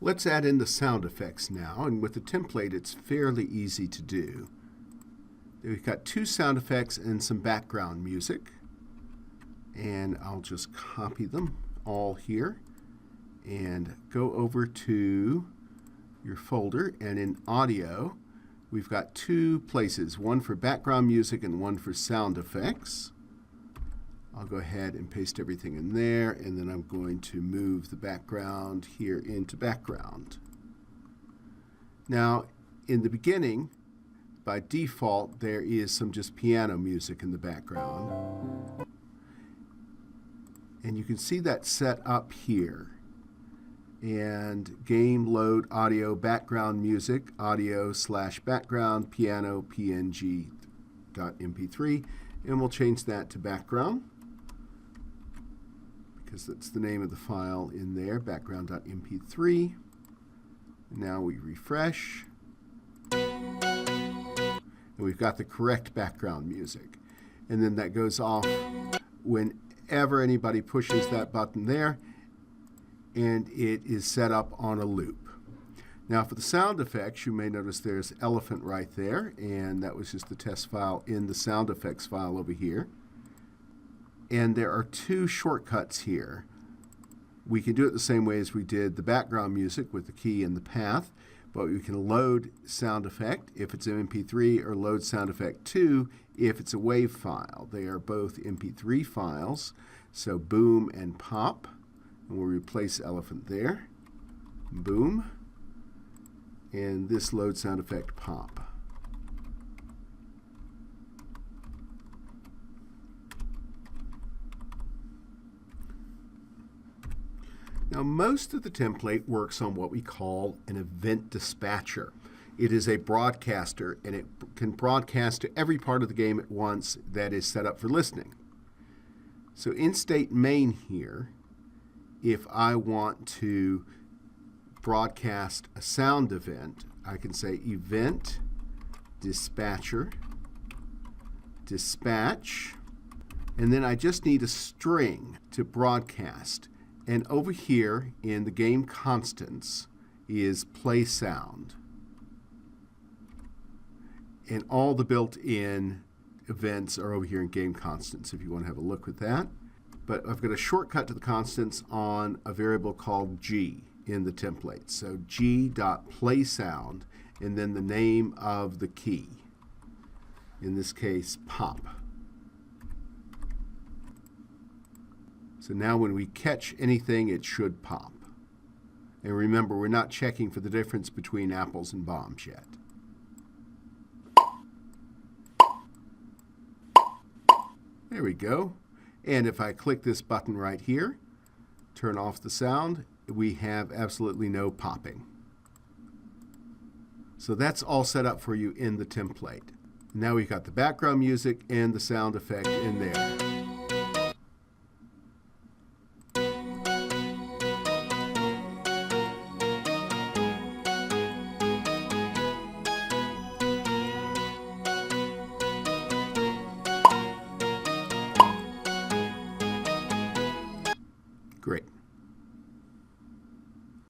Let's add in the sound effects now, and with the template it's fairly easy to do. We've got two sound effects and some background music, and I'll just copy them all here and go over to your folder, and in audio we've got two places, one for background music and one for sound effects. I'll go ahead and paste everything in there, and then I'm going to move the background here into background. Now, in the beginning, by default, there is some just piano music in the background. And you can see that set up here. And game load audio background music, audio/background piano png.mp3, and we'll change that to background, because that's the name of the file in there, background.mp3. Now we refresh, and we've got the correct background music. And then that goes off whenever anybody pushes that button there, and it is set up on a loop. Now for the sound effects, you may notice there's elephant right there, and that was just the test file in the sound effects file over here. And there are two shortcuts here. We can do it the same way as we did the background music with the key and the path, but we can load sound effect if it's an MP3 or load sound effect 2 if it's a WAV file. They are both MP3 files, so boom and pop. And we'll replace elephant there. Boom. And this load sound effect pop. Now, most of the template works on what we call an event dispatcher. It is a broadcaster, and it can broadcast to every part of the game at once that is set up for listening. So in state main here, if I want to broadcast a sound event, I can say event dispatcher dispatch, and then I just need a string to broadcast. And over here in the game constants is play sound. And all the built-in events are over here in game constants if you want to have a look at that. But I've got a shortcut to the constants on a variable called G in the template. So g.playSound, and then the name of the key. In this case, pop. So now when we catch anything, it should pop. And remember, we're not checking for the difference between apples and bombs yet. There we go. And if I click this button right here, turn off the sound, we have absolutely no popping. So that's all set up for you in the template. Now we've got the background music and the sound effect in there.